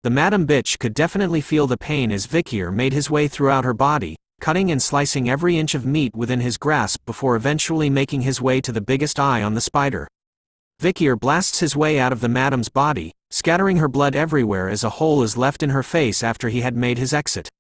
The madam bitch could definitely feel the pain as Vikir made his way throughout her body, cutting and slicing every inch of meat within his grasp before eventually making his way to the biggest eye on the spider. Vikir blasts his way out of the madam's body, scattering her blood everywhere as a hole is left in her face after he had made his exit.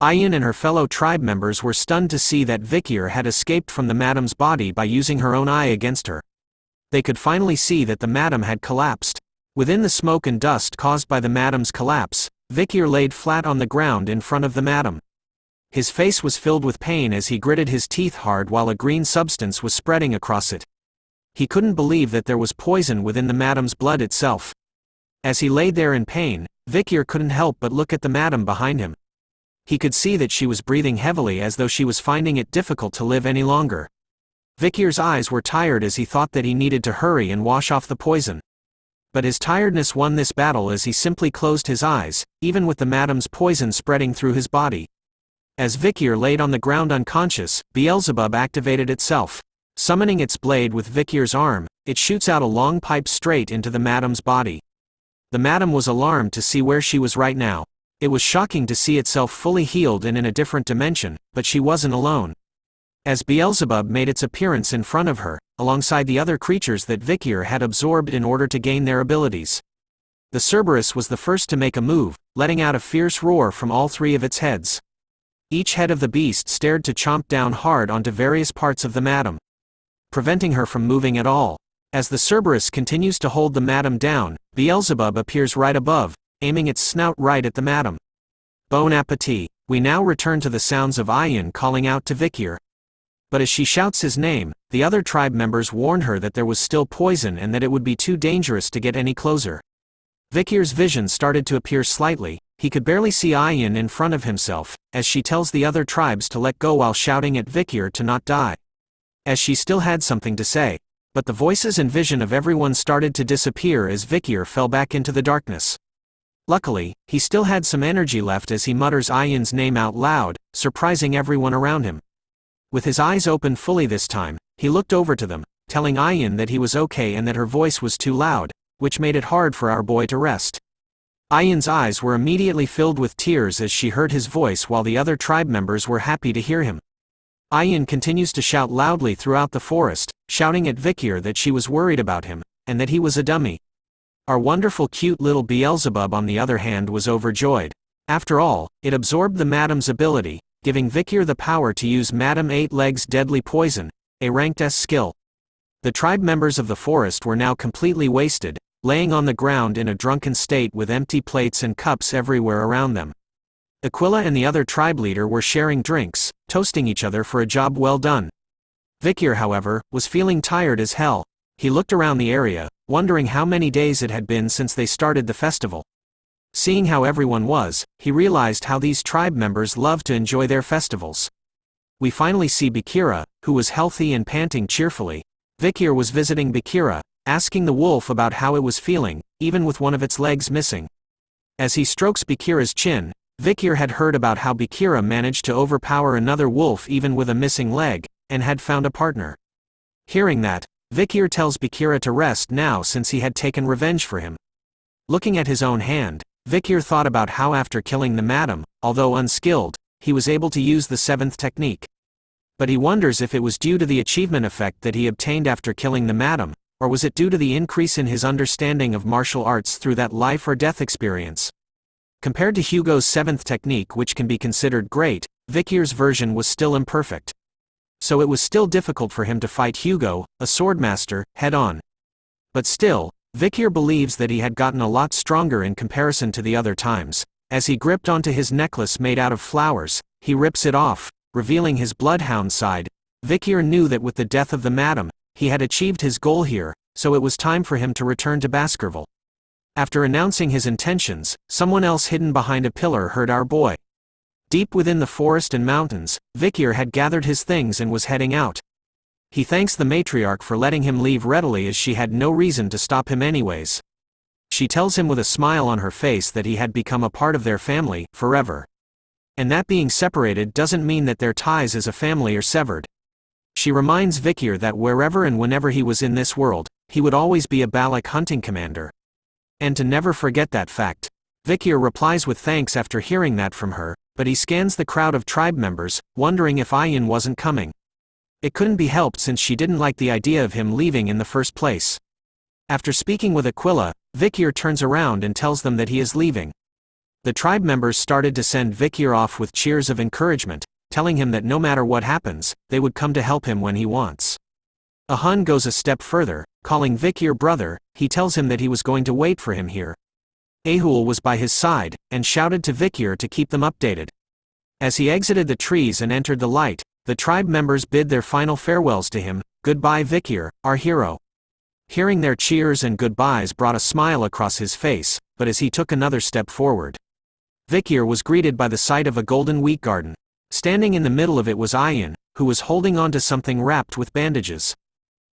Ayin and her fellow tribe members were stunned to see that Vikir had escaped from the madam's body by using her own eye against her. They could finally see that the madam had collapsed. Within the smoke and dust caused by the madam's collapse, Vikir laid flat on the ground in front of the madam. His face was filled with pain as he gritted his teeth hard while a green substance was spreading across it. He couldn't believe that there was poison within the madam's blood itself. As he lay there in pain, Vikir couldn't help but look at the madam behind him. He could see that she was breathing heavily as though she was finding it difficult to live any longer. Vikir's eyes were tired as he thought that he needed to hurry and wash off the poison. But his tiredness won this battle as he simply closed his eyes, even with the madam's poison spreading through his body. As Vikir laid on the ground unconscious, Beelzebub activated itself. Summoning its blade with Vikir's arm, it shoots out a long pipe straight into the madam's body. The madam was alarmed to see where she was right now. It was shocking to see itself fully healed and in a different dimension, but she wasn't alone. As Beelzebub made its appearance in front of her, alongside the other creatures that Vikir had absorbed in order to gain their abilities. The Cerberus was the first to make a move, letting out a fierce roar from all three of its heads. Each head of the beast stared to chomp down hard onto various parts of the madam, preventing her from moving at all. As the Cerberus continues to hold the madam down, Beelzebub appears right above, aiming its snout right at the madam. Bon appetit. We now return to the sounds of Ayin calling out to Vikir. But as she shouts his name, the other tribe members warned her that there was still poison and that it would be too dangerous to get any closer. Vikir's vision started to appear slightly. He could barely see Ayin in front of himself, as she tells the other tribes to let go while shouting at Vikir to not die. As she still had something to say. But the voices and vision of everyone started to disappear as Vikir fell back into the darkness. Luckily, he still had some energy left as he mutters Ayin's name out loud, surprising everyone around him. With his eyes open fully this time, he looked over to them, telling Ayin that he was okay and that her voice was too loud, which made it hard for our boy to rest. Ayin's eyes were immediately filled with tears as she heard his voice while the other tribe members were happy to hear him. Ayin continues to shout loudly throughout the forest, shouting at Vikir that she was worried about him, and that he was a dummy. Our wonderful cute little Beelzebub on the other hand was overjoyed. After all, it absorbed the madam's ability, giving Vikir the power to use Madam Eight Legs' deadly poison, a ranked S skill. The tribe members of the forest were now completely wasted, laying on the ground in a drunken state with empty plates and cups everywhere around them. Aquila and the other tribe leader were sharing drinks, toasting each other for a job well done. Vikir, however, was feeling tired as hell. He looked around the area, wondering how many days it had been since they started the festival. Seeing how everyone was, he realized how these tribe members loved to enjoy their festivals. We finally see Bakira, who was healthy and panting cheerfully. Vikir was visiting Bakira, asking the wolf about how it was feeling, even with one of its legs missing. As he strokes Bakira's chin, Vikir had heard about how Bakira managed to overpower another wolf even with a missing leg, and had found a partner. Hearing that, Vikir tells Bakira to rest now since he had taken revenge for him. Looking at his own hand, Vikir thought about how after killing the madam, although unskilled, he was able to use the seventh technique. But he wonders if it was due to the achievement effect that he obtained after killing the madam, or was it due to the increase in his understanding of martial arts through that life or death experience. Compared to Hugo's seventh technique, which can be considered great, Vikir's version was still imperfect. So it was still difficult for him to fight Hugo, a swordmaster, head-on. But still, Vikir believes that he had gotten a lot stronger in comparison to the other times. As he gripped onto his necklace made out of flowers, he rips it off, revealing his bloodhound side. Vikir knew that with the death of the madam, he had achieved his goal here, so it was time for him to return to Baskerville. After announcing his intentions, someone else hidden behind a pillar heard our boy. Deep within the forest and mountains, Vikir had gathered his things and was heading out. He thanks the matriarch for letting him leave readily as she had no reason to stop him anyways. She tells him with a smile on her face that he had become a part of their family, forever. And that being separated doesn't mean that their ties as a family are severed. She reminds Vikir that wherever and whenever he was in this world, he would always be a Balak hunting commander. And to never forget that fact. Vikir replies with thanks after hearing that from her, but he scans the crowd of tribe members, wondering if Ayin wasn't coming. It couldn't be helped since she didn't like the idea of him leaving in the first place. After speaking with Aquila, Vikir turns around and tells them that he is leaving. The tribe members started to send Vikir off with cheers of encouragement, telling him that no matter what happens, they would come to help him when he wants. Ahun goes a step further, calling Vikir brother. He tells him that he was going to wait for him here. Ahul was by his side, and shouted to Vikir to keep them updated. As he exited the trees and entered the light, the tribe members bid their final farewells to him. Goodbye Vikir, our hero. Hearing their cheers and goodbyes brought a smile across his face, but as he took another step forward, Vikir was greeted by the sight of a golden wheat garden. Standing in the middle of it was Ayin, who was holding on to something wrapped with bandages.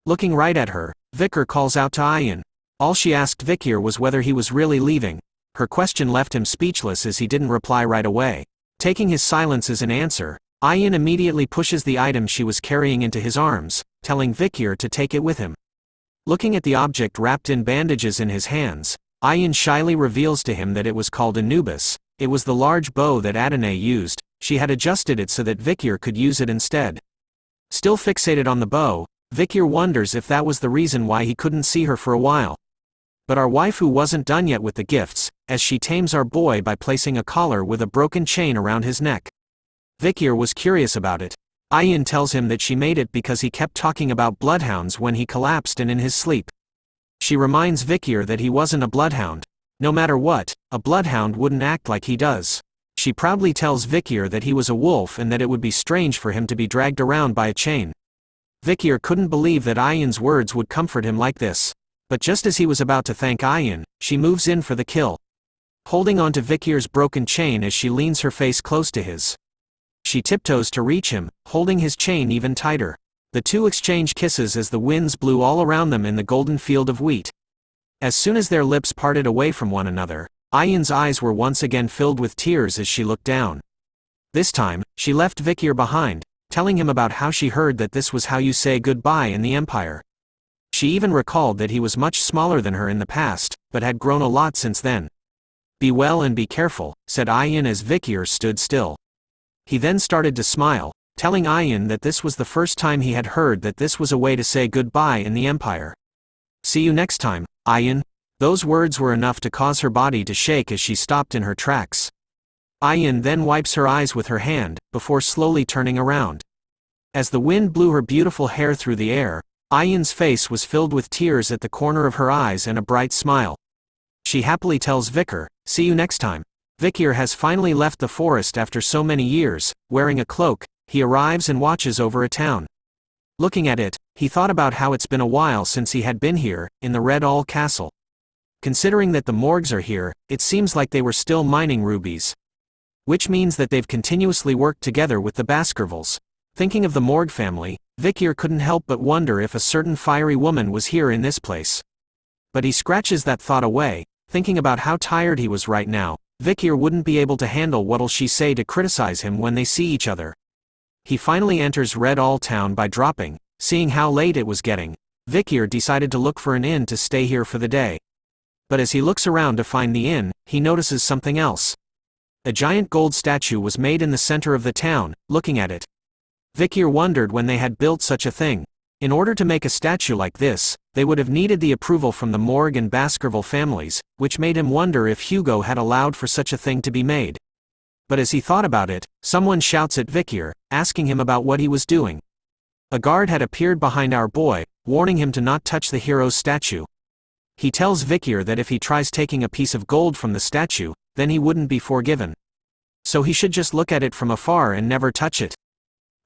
Looking right at her, Vikir calls out to Ayin. All she asked Vikir was whether he was really leaving. Her question left him speechless as he didn't reply right away. Taking his silence as an answer, Ayin immediately pushes the item she was carrying into his arms, telling Vikir to take it with him. Looking at the object wrapped in bandages in his hands, Ayin shyly reveals to him that it was called Anubis. It was the large bow that Adonai used. She had adjusted it so that Vikir could use it instead. Still fixated on the bow, Vikir wonders if that was the reason why he couldn't see her for a while. But our waifu wasn't done yet with the gifts, as she tames our boy by placing a collar with a broken chain around his neck. Vikir was curious about it. Ayin tells him that she made it because he kept talking about bloodhounds when he collapsed and in his sleep. She reminds Vikir that he wasn't a bloodhound. No matter what, a bloodhound wouldn't act like he does. She proudly tells Vikir that he was a wolf and that it would be strange for him to be dragged around by a chain. Vikir couldn't believe that Ayin's words would comfort him like this. But just as he was about to thank Ayin, she moves in for the kill. Holding onto Vikir's broken chain as she leans her face close to his. She tiptoes to reach him, holding his chain even tighter. The two exchange kisses as the winds blew all around them in the golden field of wheat. As soon as their lips parted away from one another, Ayin's eyes were once again filled with tears as she looked down. This time, she left Vikir behind, telling him about how she heard that this was how you say goodbye in the Empire. She even recalled that he was much smaller than her in the past, but had grown a lot since then. Be well and be careful, said Ayin as Vikir stood still. He then started to smile, telling Ayin that this was the first time he had heard that this was a way to say goodbye in the Empire. See you next time, Ayin. Those words were enough to cause her body to shake as she stopped in her tracks. Ayin then wipes her eyes with her hand, before slowly turning around. As the wind blew her beautiful hair through the air, Ayin's face was filled with tears at the corner of her eyes and a bright smile. She happily tells Vikir, see you next time. Vikir has finally left the forest after so many years. Wearing a cloak, he arrives and watches over a town. Looking at it, he thought about how it's been a while since he had been here, in the Red All Castle. Considering that the morgues are here, it seems like they were still mining rubies. Which means that they've continuously worked together with the Baskervilles. Thinking of the morgue family, Vikir couldn't help but wonder if a certain fiery woman was here in this place. But he scratches that thought away, thinking about how tired he was right now. Vikir wouldn't be able to handle what'll she say to criticize him when they see each other. He finally enters Red All Town by dropping. Seeing how late it was getting, Vikir decided to look for an inn to stay here for the day. But as he looks around to find the inn, he notices something else. A giant gold statue was made in the center of the town. Looking at it, Vikir wondered when they had built such a thing. In order to make a statue like this, they would have needed the approval from the Morgue and Baskerville families, which made him wonder if Hugo had allowed for such a thing to be made. But as he thought about it, someone shouts at Vikir, asking him about what he was doing. A guard had appeared behind our boy, warning him to not touch the hero's statue. He tells Vikir that if he tries taking a piece of gold from the statue, then he wouldn't be forgiven. So he should just look at it from afar and never touch it.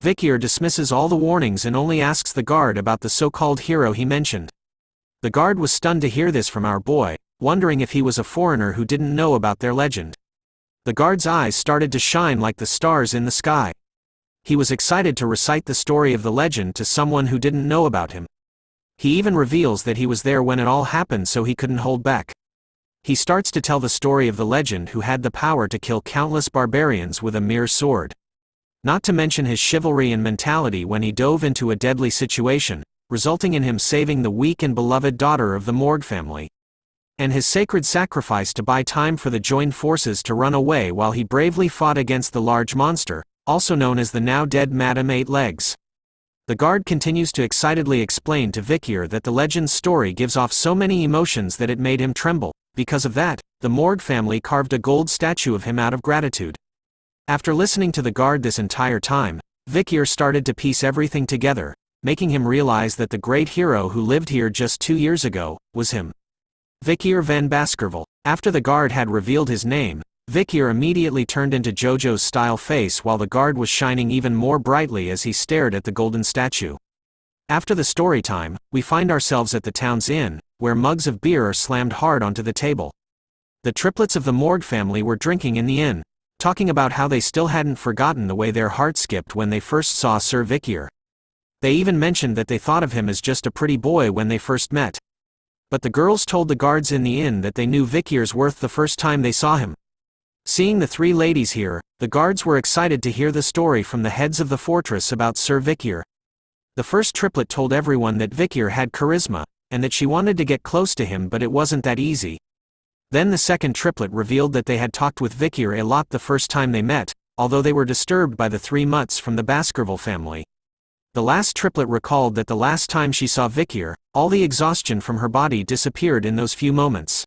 Vikir dismisses all the warnings and only asks the guard about the so-called hero he mentioned. The guard was stunned to hear this from our boy, wondering if he was a foreigner who didn't know about their legend. The guard's eyes started to shine like the stars in the sky. He was excited to recite the story of the legend to someone who didn't know about him. He even reveals that he was there when it all happened, so he couldn't hold back. He starts to tell the story of the legend who had the power to kill countless barbarians with a mere sword. Not to mention his chivalry and mentality when he dove into a deadly situation, resulting in him saving the weak and beloved daughter of the Morgue family. and his sacred sacrifice to buy time for the joined forces to run away while he bravely fought against the large monster, also known as the now-dead Madame Eight Legs. The guard continues to excitedly explain to Vikir that the legend's story gives off so many emotions that it made him tremble. Because of that, the Morgue family carved a gold statue of him out of gratitude. After listening to the guard this entire time, Vikir started to piece everything together, making him realize that the great hero who lived here just 2 years ago was him. Vikir van Baskerville. After the guard had revealed his name, Vikir immediately turned into JoJo's style face while the guard was shining even more brightly as he stared at the golden statue. After the story time, we find ourselves at the town's inn, where mugs of beer are slammed hard onto the table. The triplets of the Morgue family were drinking in the inn, talking about how they still hadn't forgotten the way their hearts skipped when they first saw Sir Vikir. They even mentioned that they thought of him as just a pretty boy when they first met. But the girls told the guards in the inn that they knew Vikir's worth the first time they saw him. Seeing the 3 ladies here, the guards were excited to hear the story from the heads of the fortress about Sir Vikir. The first triplet told everyone that Vikir had charisma, and that she wanted to get close to him but it wasn't that easy. Then the second triplet revealed that they had talked with Vikir a lot the first time they met, although they were disturbed by the 3 mutts from the Baskerville family. The last triplet recalled that the last time she saw Vikir, all the exhaustion from her body disappeared in those few moments.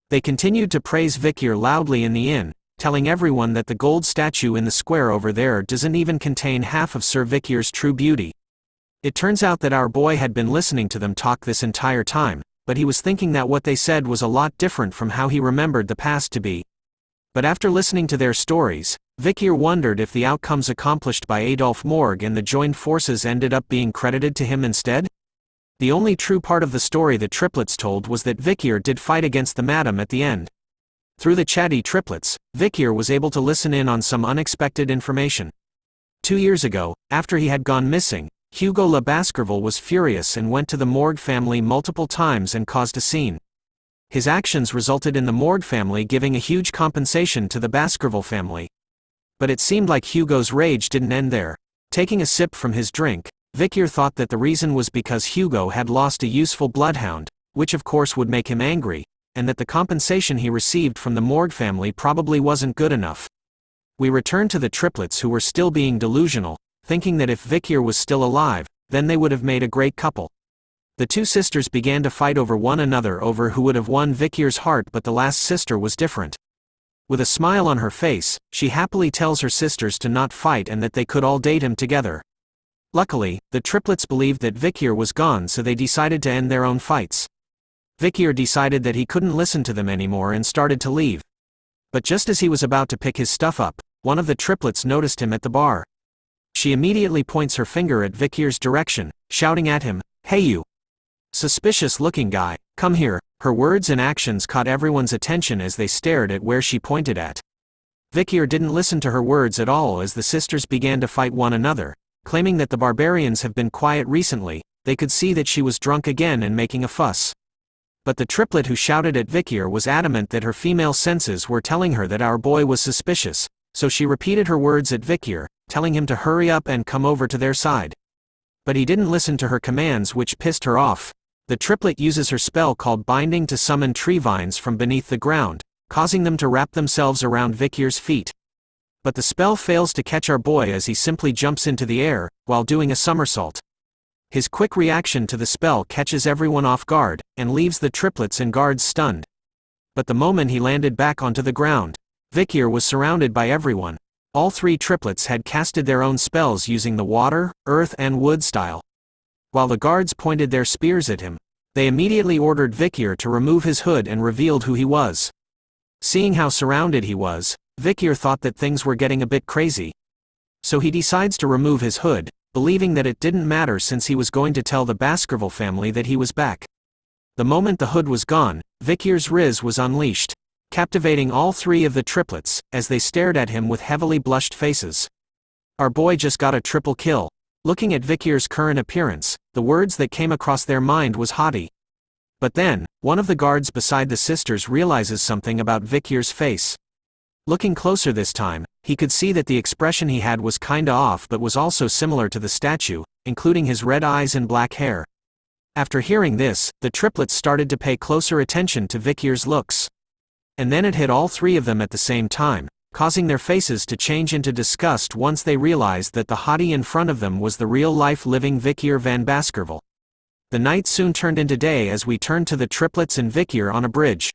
They continued to praise Vikir loudly in the inn, telling everyone that the gold statue in the square over there doesn't even contain half of Sir Vikir's true beauty. It turns out that our boy had been listening to them talk this entire time, but he was thinking that what they said was a lot different from how he remembered the past to be. But after listening to their stories, Vikir wondered if the outcomes accomplished by Adolphe Morgue and the joined forces ended up being credited to him instead? The only true part of the story the triplets told was that Vikir did fight against the madam at the end. Through the chatty triplets, Vikir was able to listen in on some unexpected information. 2 years ago, after he had gone missing, Hugo Le Baskerville was furious and went to the Morgue family multiple times and caused a scene. His actions resulted in the Morgue family giving a huge compensation to the Baskerville family. But it seemed like Hugo's rage didn't end there. Taking a sip from his drink, Vikir thought that the reason was because Hugo had lost a useful bloodhound, which of course would make him angry, and that the compensation he received from the Morgue family probably wasn't good enough. We returned to the triplets who were still being delusional, thinking that if Vikir was still alive, then they would have made a great couple. The 2 sisters began to fight over one another over who would have won Vikir's heart, but the last sister was different. With a smile on her face, she happily tells her sisters to not fight and that they could all date him together. Luckily, the triplets believed that Vikir was gone, so they decided to end their own fights. Vikir decided that he couldn't listen to them anymore and started to leave. But just as he was about to pick his stuff up, one of the triplets noticed him at the bar. She immediately points her finger at Vikir's direction, shouting at him, "Hey you! Suspicious-looking guy, come here." Her words and actions caught everyone's attention as they stared at where she pointed at. Vikir didn't listen to her words at all as the sisters began to fight one another, claiming that the barbarians have been quiet recently. They could see that she was drunk again and making a fuss. But the triplet who shouted at Vikir was adamant that her female senses were telling her that our boy was suspicious, so she repeated her words at Vikir, telling him to hurry up and come over to their side. But he didn't listen to her commands, which pissed her off. The triplet uses her spell called Binding to summon tree vines from beneath the ground, causing them to wrap themselves around Vikir's feet. But the spell fails to catch our boy as he simply jumps into the air, while doing a somersault. His quick reaction to the spell catches everyone off guard, and leaves the triplets and guards stunned. But the moment he landed back onto the ground, Vikir was surrounded by everyone. All 3 triplets had casted their own spells using the water, earth and wood style. While the guards pointed their spears at him, they immediately ordered Vikir to remove his hood and revealed who he was. Seeing how surrounded he was, Vikir thought that things were getting a bit crazy. So he decides to remove his hood, believing that it didn't matter since he was going to tell the Baskerville family that he was back. The moment the hood was gone, Vikir's riz was unleashed, captivating all 3 of the triplets, as they stared at him with heavily blushed faces. Our boy just got a triple kill. Looking at Vikir's current appearance, the words that came across their mind was haughty. But then, one of the guards beside the sisters realizes something about Vikir's face. Looking closer this time, he could see that the expression he had was kinda off but was also similar to the statue, including his red eyes and black hair. After hearing this, the triplets started to pay closer attention to Vikir's looks. And then it hit all three of them at the same time, causing their faces to change into disgust once they realized that the hottie in front of them was the real-life living Vikir van Baskerville. The night soon turned into day as we turned to the triplets and Vikir on a bridge.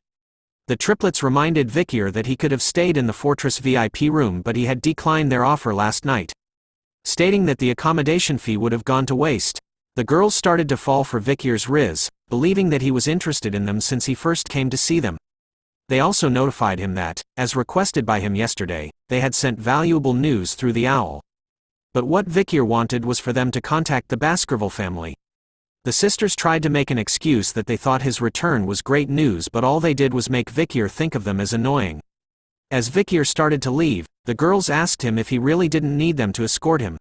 The triplets reminded Vikir that he could have stayed in the Fortress VIP room, but he had declined their offer last night, stating that the accommodation fee would have gone to waste. The girls started to fall for Vikir's riz, believing that he was interested in them since he first came to see them. They also notified him that, as requested by him yesterday, they had sent valuable news through the owl. But what Vikir wanted was for them to contact the Baskerville family. The sisters tried to make an excuse that they thought his return was great news, but all they did was make Vikir think of them as annoying. As Vikir started to leave, the girls asked him if he really didn't need them to escort him.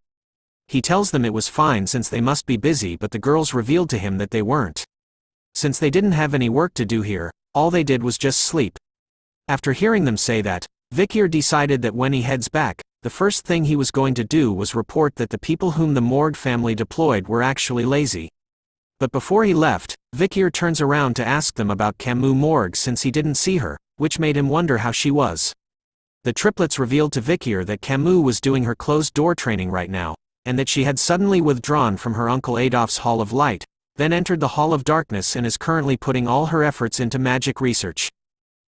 He tells them it was fine since they must be busy, but the girls revealed to him that they weren't. Since they didn't have any work to do here, all they did was just sleep. After hearing them say that, Vikir decided that when he heads back, the first thing he was going to do was report that the people whom the Morgue family deployed were actually lazy. But before he left, Vikir turns around to ask them about Camus Morgue since he didn't see her, which made him wonder how she was. The triplets revealed to Vikir that Camus was doing her closed-door training right now, and that she had suddenly withdrawn from her Uncle Adolphe's Hall of Light, then entered the Hall of Darkness and is currently putting all her efforts into magic research.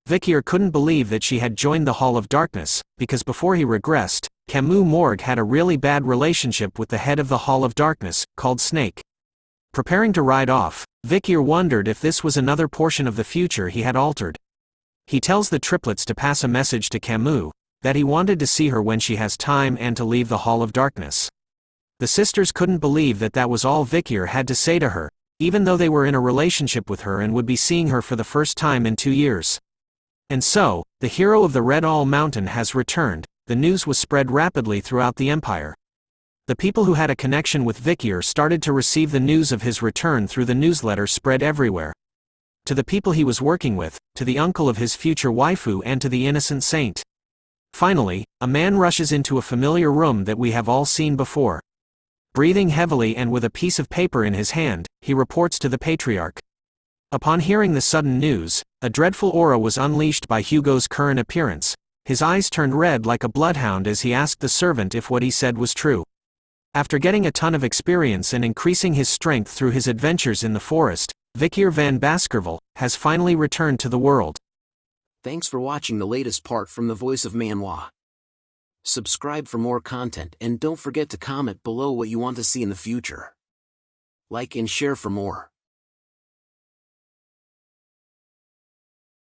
Vikir couldn't believe that she had joined the Hall of Darkness, because before he regressed, Camus Morgue had a really bad relationship with the head of the Hall of Darkness, called Snake. Preparing to ride off, Vikir wondered if this was another portion of the future he had altered. He tells the triplets to pass a message to Camus, that he wanted to see her when she has time and to leave the Hall of Darkness. The sisters couldn't believe that that was all Vikir had to say to her, even though they were in a relationship with her and would be seeing her for the first time in 2 years. And so, the hero of the Red All Mountain has returned. The news was spread rapidly throughout the empire. The people who had a connection with Vikir started to receive the news of his return through the newsletter spread everywhere. To the people he was working with, to the uncle of his future waifu, and to the innocent saint. Finally, a man rushes into a familiar room that we have all seen before. Breathing heavily and with a piece of paper in his hand, he reports to the patriarch. Upon hearing the sudden news, a dreadful aura was unleashed by Hugo's current appearance. His eyes turned red like a bloodhound as he asked the servant if what he said was true. After getting a ton of experience and increasing his strength through his adventures in the forest, Vikir van Baskerville has finally returned to the world. Thanks for watching the latest part from the voice of Manhwa. Subscribe for more content and don't forget to comment below what you want to see in the future. Like and share for more.